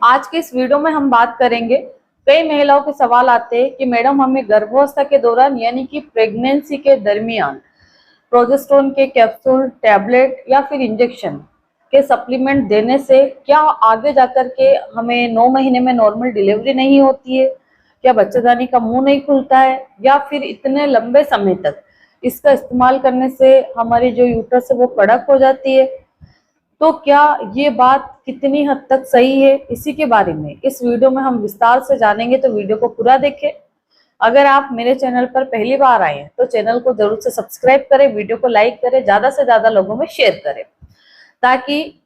आज के इस वीडियो में हम बात करेंगे। कई महिलाओं के सवाल आते हैं कि मैडम हमें गर्भावस्था के दौरान यानी कि प्रेगनेंसी के दरमियान प्रोजेस्टेरोन के कैप्सूल, टैबलेट या फिर इंजेक्शन के सप्लीमेंट देने से क्या आगे जाकर के हमें 9 महीने में नॉर्मल डिलीवरी नहीं होती है, क्या बच्चेदानी का मुंह नहीं खुलता है, या फिर इतने लंबे समय तक इसका इस्तेमाल करने से हमारी जो यूट्रस है वो कड़क हो जाती है। तो क्या ये बात कितनी हद तक सही है, इसी के बारे में इस वीडियो में हम विस्तार से जानेंगे, तो वीडियो को पूरा देखें। अगर आप मेरे चैनल पर पहली बार आए हैं तो चैनल को जरूर से सब्सक्राइब करें, वीडियो को लाइक करें, ज्यादा से ज्यादा लोगों में शेयर करें ताकि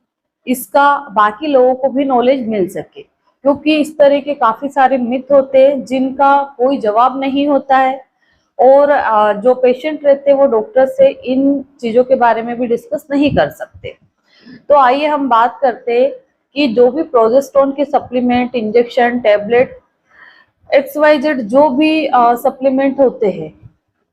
इसका बाकी लोगों को भी नॉलेज मिल सके। क्योंकि इस तरह के काफी सारे मिथ होते हैं जिनका कोई जवाब नहीं होता है, और जो पेशेंट रहते हैं वो डॉक्टर से इन चीजों के बारे में भी डिस्कस नहीं कर सकते। तो आइए हम बात करते हैं कि जो भी प्रोजेस्टेरोन के सप्लीमेंट, इंजेक्शन, टैबलेट, XYZ जो भी सप्लीमेंट होते हैं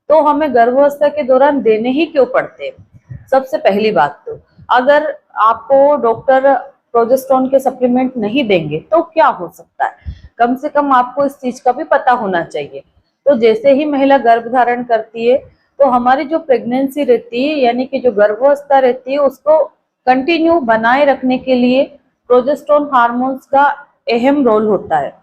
तो हमें गर्भावस्था के दौरान देने ही क्यों पड़ते हैं। सबसे पहली बात तो अगर आपको डॉक्टर प्रोजेस्टेरोन के सप्लीमेंट नहीं देंगे तो क्या हो सकता है, कम से कम आपको इस चीज का भी पता होना चाहिए। तो जैसे ही महिला गर्भ धारण करती है तो हमारी जो प्रेगनेंसी रहती है यानी कि जो गर्भावस्था रहती है उसको कंटिन्यू बनाए रखने के लिए प्रोजेस्टेरोन हार्मोन्स का अहम रोल होता है।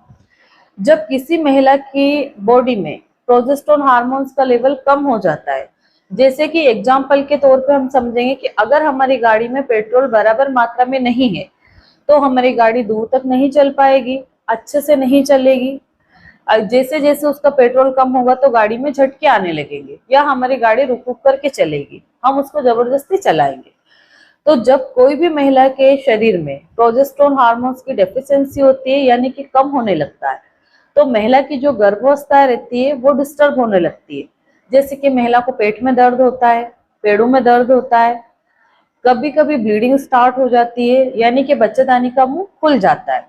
जब किसी महिला की बॉडी में प्रोजेस्टेरोन हार्मोन्स का लेवल कम हो जाता है, जैसे कि एग्जाम्पल के तौर पे हम समझेंगे कि अगर हमारी गाड़ी में पेट्रोल बराबर मात्रा में नहीं है तो हमारी गाड़ी दूर तक नहीं चल पाएगी, अच्छे से नहीं चलेगी। जैसे जैसे उसका पेट्रोल कम होगा तो गाड़ी में झटके आने लगेंगे या हमारी गाड़ी रुक रुक करके चलेगी, हम उसको जबरदस्ती चलाएंगे। तो जब कोई भी महिला के शरीर में प्रोजेस्टेरोन हार्मोन्स की डेफिशिएंसी होती है यानी कि कम होने लगता है तो महिला की जो गर्भावस्था रहती है वो डिस्टर्ब होने लगती है। जैसे कि महिला को पेट में दर्द होता है, पेड़ों में दर्द होता है, कभी कभी ब्लीडिंग स्टार्ट हो जाती है यानी कि बच्चेदानी का मुंह खुल जाता है।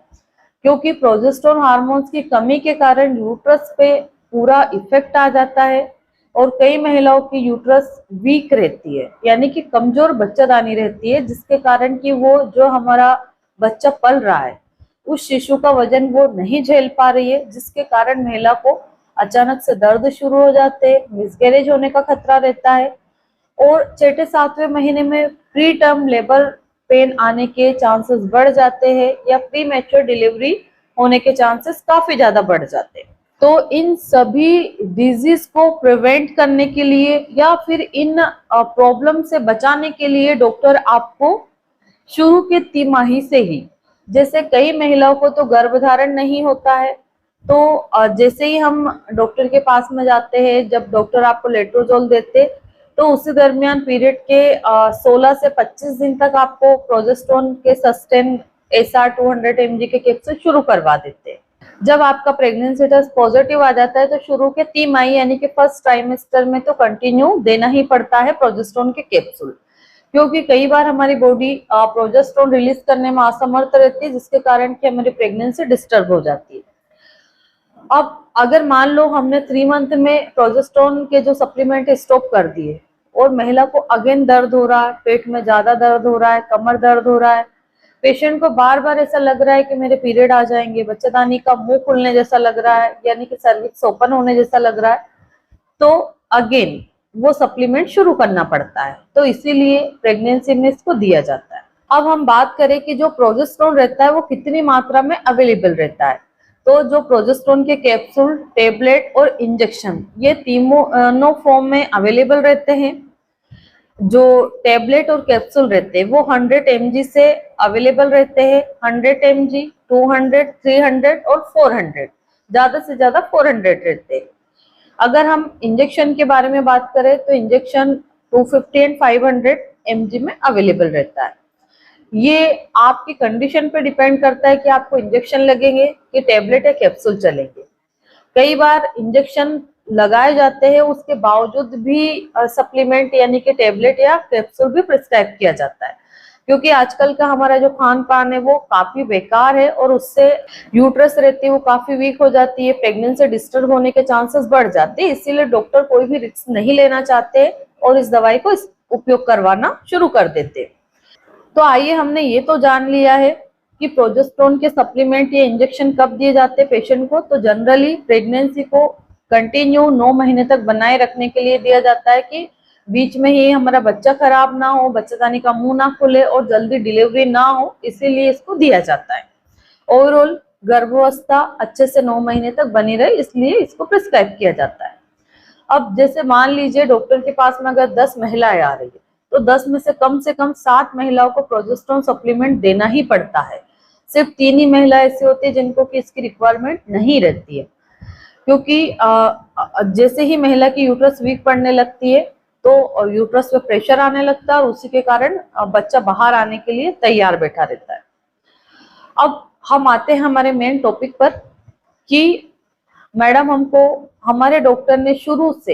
क्योंकि प्रोजेस्टेरोन हार्मोन्स की कमी के कारण यूट्रस पे पूरा इफेक्ट आ जाता है और कई महिलाओं की यूट्रस वीक रहती है यानी कि कमजोर बच्चेदानी रहती है, जिसके कारण कि वो जो हमारा बच्चा पल रहा है उस शिशु का वजन वो नहीं झेल पा रही है, जिसके कारण महिला को अचानक से दर्द शुरू हो जाते हैं, मिसकैरेज होने का खतरा रहता है और छठे सातवें महीने में प्री टर्म लेबर पेन आने के चांसेस बढ़ जाते हैं या प्री मैच्योर डिलीवरी होने के चांसेस काफी ज्यादा बढ़ जाते हैं। तो इन सभी डिजीज को प्रिवेंट करने के लिए या फिर इन प्रॉब्लम से बचाने के लिए डॉक्टर आपको शुरू के तिमाही से ही, जैसे कई महिलाओं को तो गर्भधारण नहीं होता है तो जैसे ही हम डॉक्टर के पास में जाते हैं, जब डॉक्टर आपको लेट्रोजोल देते तो उसी दरमियान पीरियड के 16 से 25 दिन तक आपको प्रोजेस्टेरोन के सस्टेन SR 200 mg के कैप्सूल शुरू करवा देते हैं। जब आपका प्रेगनेंसी टेस्ट पॉजिटिव आ जाता है तो शुरू के तिमाही यानी कि फर्स्ट ट्राइमेस्टर में तो कंटिन्यू देना ही पड़ता है प्रोजेस्टेरोन के कैप्सूल, क्योंकि कई बार हमारी बॉडी प्रोजेस्टेरोन रिलीज करने में असमर्थ रहती है, जिसके कारण कि हमारी प्रेगनेंसी डिस्टर्ब हो जाती है। अब अगर मान लो हमने 3 मंथ में प्रोजेस्टेरोन के जो सप्लीमेंट स्टॉप कर दिए और महिला को अगेन दर्द हो रहा है, पेट में ज्यादा दर्द हो रहा है, कमर दर्द हो रहा है, पेशेंट को बार बार ऐसा लग रहा है कि मेरे पीरियड आ जाएंगे, बच्चेदानी का मुंह खुलने जैसा लग रहा है यानी कि सर्विक्स ओपन होने जैसा लग रहा है, तो अगेन वो सप्लीमेंट शुरू करना पड़ता है। तो इसीलिए प्रेगनेंसी में इसको दिया जाता है। अब हम बात करें कि जो प्रोजेस्टेरोन रहता है वो कितनी मात्रा में अवेलेबल रहता है। तो जो प्रोजेस्टेरोन के कैप्सूल, टेबलेट और इंजेक्शन ये तीनों फॉर्म में अवेलेबल रहते हैं। जो टेबलेट और कैप्सूल रहते हैं वो 100 mg से अवेलेबल रहते हैं। 100 mg, 200, 300 और 400, ज्यादा से ज्यादा 400 रहते हैं। अगर हम इंजेक्शन के बारे में बात करें तो इंजेक्शन 250 एंड 500 mg में अवेलेबल रहता है। ये आपकी कंडीशन पे डिपेंड करता है कि आपको इंजेक्शन लगेंगे कि टेबलेट या कैप्सूल चलेंगे। कई बार इंजेक्शन लगाए जाते हैं, उसके बावजूद भी सप्लीमेंट यानी कि टेबलेट या कैप्सूल भी प्रिस्क्राइब किया जाता है, क्योंकि आजकल का हमारा जो खान पान है वो काफी बेकार है और उससे यूट्रस रहती है वो काफी वीक हो जाती है, प्रेगनेंसी डिस्टर्ब होने के चांसेस बढ़ जाते हैं। इसीलिए डॉक्टर कोई भी रिस्क नहीं लेना चाहते और इस दवाई को उपयोग करवाना शुरू कर देते। तो आइए हमने ये तो जान लिया है कि प्रोजेस्टेरोन के सप्लीमेंट या इंजेक्शन कब दिए जाते हैं पेशेंट को, तो जनरली प्रेगनेंसी को कंटिन्यू 9 महीने तक बनाए रखने के लिए दिया जाता है कि बीच में ही हमारा बच्चा खराब ना हो, बच्चेदानी का मुंह ना खुले और जल्दी डिलीवरी ना हो, इसीलिए इसको दिया जाता है। ओवरऑल गर्भावस्था अच्छे से 9 महीने तक बनी रहे, इसलिए इसको प्रिस्क्राइब किया जाता है। अब जैसे मान लीजिए डॉक्टर के पास में अगर 10 महिलाएं आ रही है, तो 10 में से कम 7 महिलाओं को प्रोजेस्टेरोन सप्लीमेंट देना ही पड़ता है। सिर्फ 3 ही महिलाएं ऐसी होती है जिनको कि इसकी रिक्वायरमेंट नहीं रहती है, क्योंकि जैसे ही महिला की यूट्रस वीक पड़ने लगती है तो यूट्रस पे प्रेशर आने लगता है और उसी के कारण बच्चा बाहर आने के लिए तैयार बैठा रहता है। अब हम आते हैं हमारे मेन टॉपिक पर कि मैडम हमको हमारे डॉक्टर ने शुरू से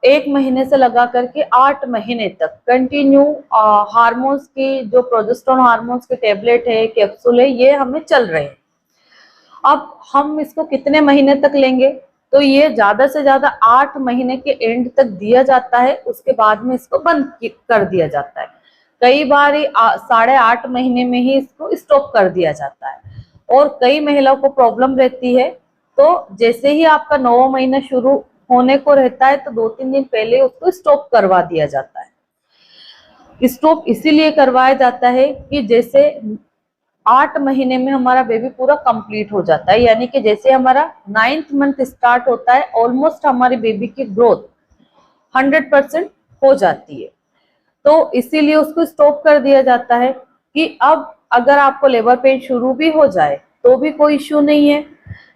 1 महीने से लगा करके 8 महीने तक कंटिन्यू हार्मोन्स की जो प्रोजेस्टेरोन हार्मोन्स के टेबलेट है, कैप्सूल है, ये हमें चल रहे हैं। अब हम इसको कितने महीने तक लेंगे, तो ये ज्यादा से ज्यादा 8 महीने के एंड तक दिया जाता है, उसके बाद में इसको बंद कर दिया जाता है। कई बार 8.5 महीने में ही इसको स्टॉप कर दिया जाता है। और कई महिलाओं को प्रॉब्लम रहती है, तो जैसे ही आपका 9वां महीना शुरू होने को रहता है तो 2-3 दिन पहले उसको स्टॉप करवा दिया जाता है। स्टॉप इसीलिए करवाया जाता है कि जैसे 8 महीने में हमारा बेबी पूरा कंप्लीट हो जाता है, यानी कि जैसे हमारा 9th मंथ स्टार्ट होता है, ऑलमोस्ट हमारी बेबी की ग्रोथ 100% हो जाती है। तो इसीलिए उसको स्टॉप कर दिया जाता है कि अब अगर आपको लेबर पेन शुरू भी हो जाए तो भी कोई इश्यू नहीं है,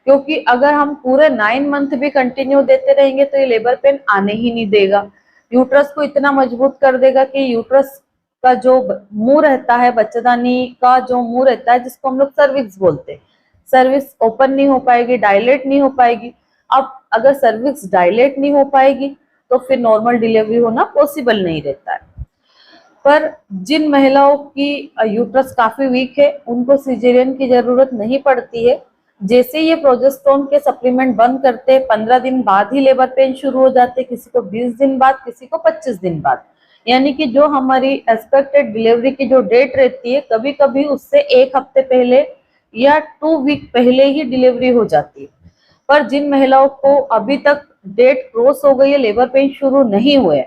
क्योंकि अगर हम पूरे 9 मंथ भी कंटिन्यू देते रहेंगे तो ये लेबर पेन आने ही नहीं देगा। यूट्रस को इतना मजबूत कर देगा कि यूट्रस का जो मुंह रहता है, बच्चेदानी का जो मुंह रहता है, जिसको हम लोग सर्विक्स बोलते हैं, सर्विक्स ओपन नहीं हो पाएगी, डायलेट नहीं हो पाएगी। अब अगर सर्विक्स डायलेट नहीं हो पाएगी तो फिर नॉर्मल डिलीवरी होना पॉसिबल नहीं रहता है। पर जिन महिलाओं की यूट्रस काफी वीक है, उनको सिजेरियन की जरूरत नहीं पड़ती है। जैसे ये प्रोजेस्टेरोन के सप्लीमेंट बंद करते हैं, 15 दिन बाद ही लेबर पेन शुरू हो जाते, किसी को 20 दिन बाद, किसी को 25 दिन बाद। यानी कि जो हमारी एक्सपेक्टेड डिलीवरी की जो डेट रहती है, कभी कभी उससे 1 हफ्ते पहले या 2 वीक पहले ही डिलीवरी हो जाती है। पर जिन महिलाओं को अभी तक डेट क्रॉस हो गई है, लेबर पेन शुरू नहीं हुए,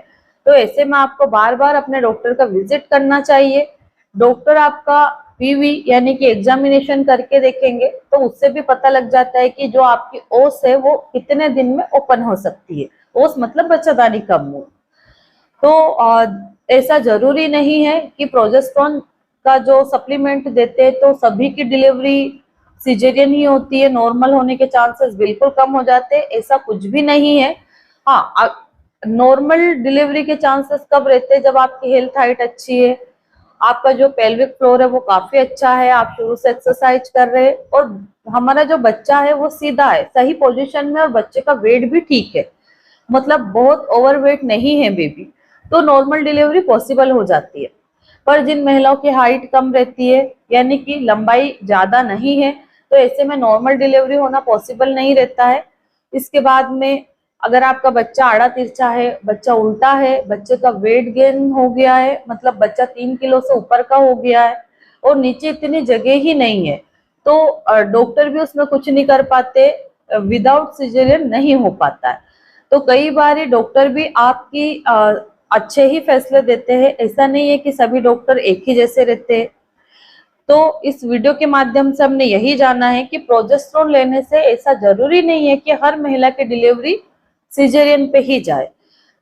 तो ऐसे में आपको बार बार अपने डॉक्टर का विजिट करना चाहिए। डॉक्टर आपका पीवी यानी कि एग्जामिनेशन करके देखेंगे, तो उससे भी पता लग जाता है कि जो आपकी ओस है वो कितने दिन में ओपन हो सकती है। ओस मतलब बच्चेदानी का मुंह। तो ऐसा जरूरी नहीं है कि प्रोजेस्टेरोन का जो सप्लीमेंट देते हैं तो सभी की डिलीवरी सिजेरियन ही होती है, नॉर्मल होने के चांसेस बिल्कुल कम हो जाते हैं, ऐसा कुछ भी नहीं है। हाँ, नॉर्मल डिलीवरी के चांसेस कब रहते हैं, जब आपकी हेल्थ हाइट अच्छी है, आपका जो पेल्विक फ्लोर है वो काफी अच्छा है, आप शुरू से एक्सरसाइज कर रहे हैं और हमारा जो बच्चा है वो सीधा है, सही पोजीशन में, और बच्चे का वेट भी ठीक है, मतलब बहुत ओवरवेट नहीं है बेबी, तो नॉर्मल डिलीवरी पॉसिबल हो जाती है। पर जिन महिलाओं की हाइट कम रहती है, यानी कि लंबाई ज्यादा नहीं है, तो ऐसे में नॉर्मल डिलीवरी होना पॉसिबल नहीं रहता है। इसके बाद में अगर आपका बच्चा आड़ा तिरछा है, बच्चा उल्टा है, बच्चे का वेट गेन हो गया है, मतलब बच्चा 3 किलो से ऊपर का हो गया है और नीचे इतनी जगह ही नहीं है, तो डॉक्टर भी उसमें कुछ नहीं कर पाते, विदाउट सिजेरियन नहीं हो पाता है। तो कई बार डॉक्टर भी आपकी अच्छे ही फैसले देते हैं, ऐसा नहीं है कि सभी डॉक्टर एक ही जैसे रहते हैं। तो इस वीडियो के माध्यम से हमने यही जाना है कि प्रोजेस्टेरोन लेने से ऐसा जरूरी नहीं है कि हर महिला की डिलीवरी सिजेरियन पे ही जाए।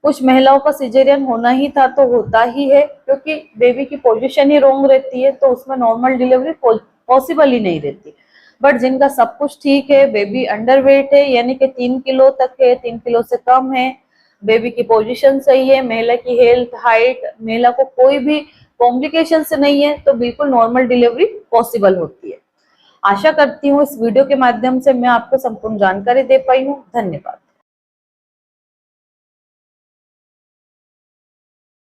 कुछ महिलाओं का सिजेरियन होना ही था तो होता ही है, क्योंकि बेबी की पोजीशन ही रॉन्ग रहती है, तो उसमें नॉर्मल डिलीवरी पॉसिबल ही नहीं रहती। बट जिनका सब कुछ ठीक है, बेबी अंडरवेट है यानी कि 3 किलो तक है, 3 किलो से कम है, बेबी की पोजीशन सही है, महिला की हेल्थ हाइट, महिला को कोई भी कॉम्प्लिकेशन से नहीं है, तो बिल्कुल नॉर्मल डिलीवरी पॉसिबल होती है। आशा करती हूँ इस वीडियो के माध्यम से मैं आपको संपूर्ण जानकारी दे पाई हूँ। धन्यवाद।